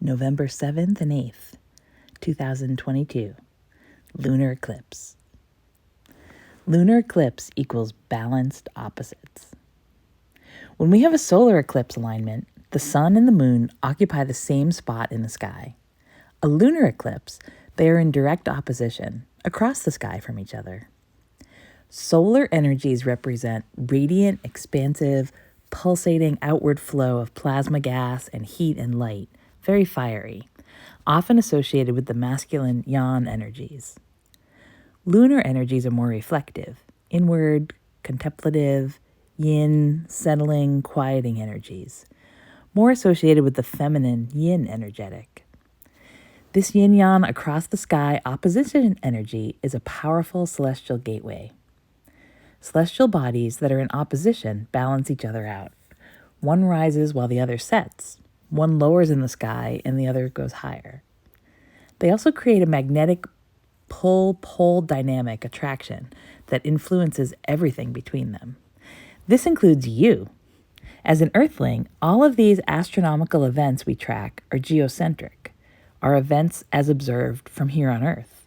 November 7th and 8th, 2022, Lunar Eclipse. Lunar eclipse equals balanced opposites. When we have a solar eclipse alignment, the sun and the moon occupy the same spot in the sky. A lunar eclipse, they are in direct opposition, across the sky from each other. Solar energies represent radiant, expansive, pulsating outward flow of plasma gas and heat and light, very fiery, often associated with the masculine yang energies. Lunar energies are more reflective, inward, contemplative, yin, settling, quieting energies, more associated with the feminine yin energetic. This yin-yang across the sky opposition energy is a powerful celestial gateway. Celestial bodies that are in opposition balance each other out. One rises while the other sets. One lowers in the sky and the other goes higher. They also create a magnetic pull-pole dynamic attraction that influences everything between them. This includes you. As an Earthling, all of these astronomical events we track are geocentric, are events as observed from here on Earth.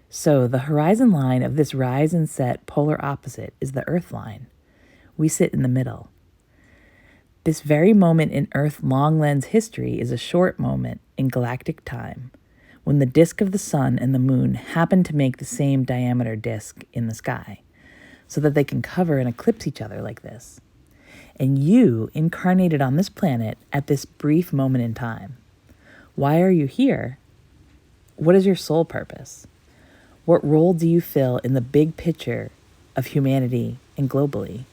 So the horizon line of this rise and set polar opposite is the Earth line. We sit in the middle. This very moment in Earth long lens history is a short moment in galactic time, when the disk of the sun and the moon happen to make the same diameter disk in the sky, so that they can cover and eclipse each other like this. And you incarnated on this planet at this brief moment in time. Why are you here? What is your soul purpose? What role do you fill in the big picture of humanity and globally?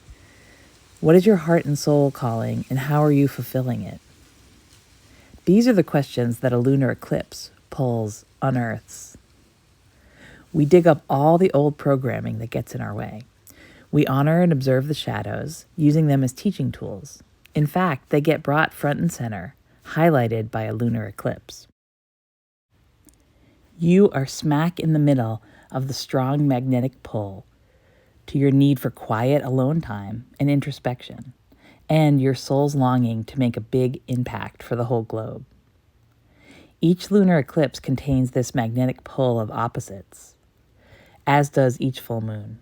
What is your heart and soul calling, and how are you fulfilling it? These are the questions that a lunar eclipse pulls, unearths. We dig up all the old programming that gets in our way. We honor and observe the shadows, using them as teaching tools. In fact, they get brought front and center, highlighted by a lunar eclipse. You are smack in the middle of the strong magnetic pull to your need for quiet alone time and introspection, and your soul's longing to make a big impact for the whole globe. Each lunar eclipse contains this magnetic pull of opposites, as does each full moon.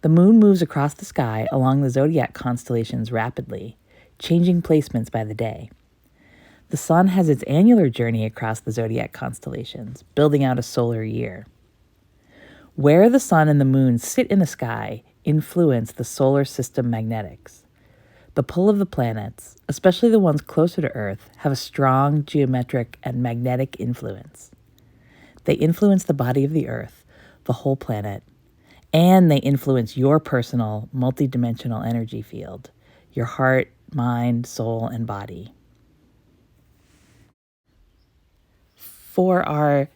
The moon moves across the sky along the zodiac constellations rapidly, changing placements by the day. The sun has its annular journey across the zodiac constellations, building out a solar year. Where the sun and the moon sit in the sky influence the solar system magnetics. The pull of the planets, especially the ones closer to Earth, have a strong geometric and magnetic influence. They influence the body of the Earth, the whole planet, and they influence your personal, multidimensional energy field, your heart, mind, soul, and body. For our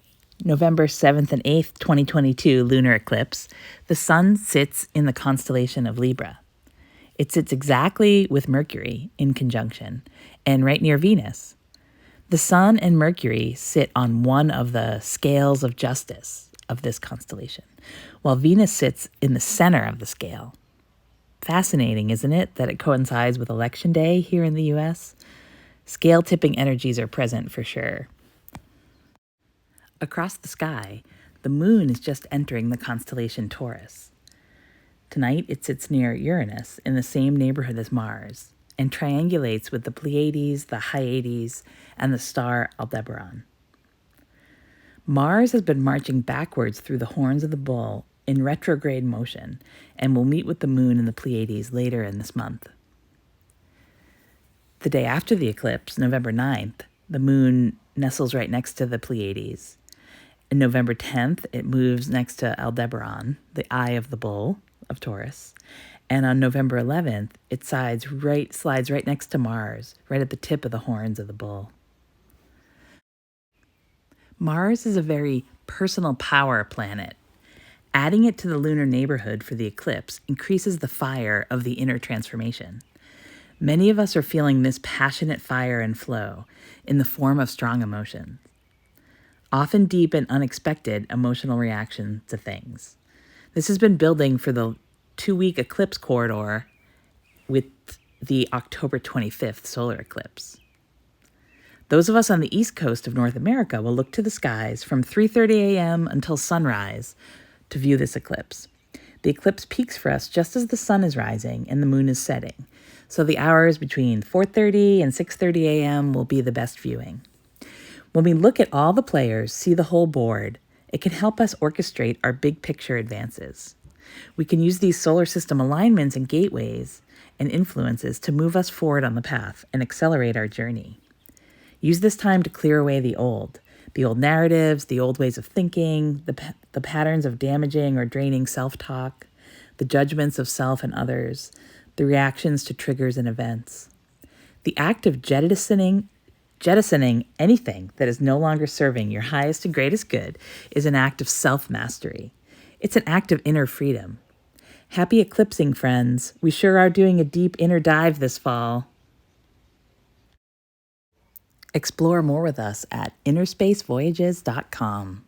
November 7th and 8th, 2022 lunar eclipse, the sun sits in the constellation of Libra. It sits exactly with Mercury in conjunction and right near Venus. The sun and Mercury sit on one of the scales of justice of this constellation, while Venus sits in the center of the scale. Fascinating, isn't it, that it coincides with Election Day here in the US? Scale-tipping energies are present for sure. Across the sky, the moon is just entering the constellation Taurus. Tonight, it sits near Uranus in the same neighborhood as Mars and triangulates with the Pleiades, the Hyades, and the star Aldebaran. Mars has been marching backwards through the horns of the bull in retrograde motion and will meet with the moon in the Pleiades later in this month. The day after the eclipse, November 9th, the moon nestles right next to the Pleiades. On November 10th, it moves next to Aldebaran, the eye of the bull of Taurus. And on November 11th, it slides right next to Mars, right at the tip of the horns of the bull. Mars is a very personal power planet. Adding it to the lunar neighborhood for the eclipse increases the fire of the inner transformation. Many of us are feeling this passionate fire and flow in the form of strong emotions, often deep and unexpected emotional reaction to things. This has been building for the 2-week eclipse corridor with the October 25th solar eclipse. Those of us on the east coast of North America will look to the skies from 3:30 a.m. until sunrise to view this eclipse. The eclipse peaks for us just as the sun is rising and the moon is setting, so the hours between 4:30 and 6:30 a.m. will be the best viewing. When we look at all the players, see the whole board, it can help us orchestrate our big picture advances. We can use these solar system alignments and gateways and influences to move us forward on the path and accelerate our journey. Use this time to clear away the old narratives, the old ways of thinking, the patterns of damaging or draining self-talk, the judgments of self and others, the reactions to triggers and events. The act of jettisoning anything that is no longer serving your highest and greatest good is an act of self-mastery. It's an act of inner freedom. Happy eclipsing, friends. We sure are doing a deep inner dive this fall. Explore more with us at innerspacevoyages.com.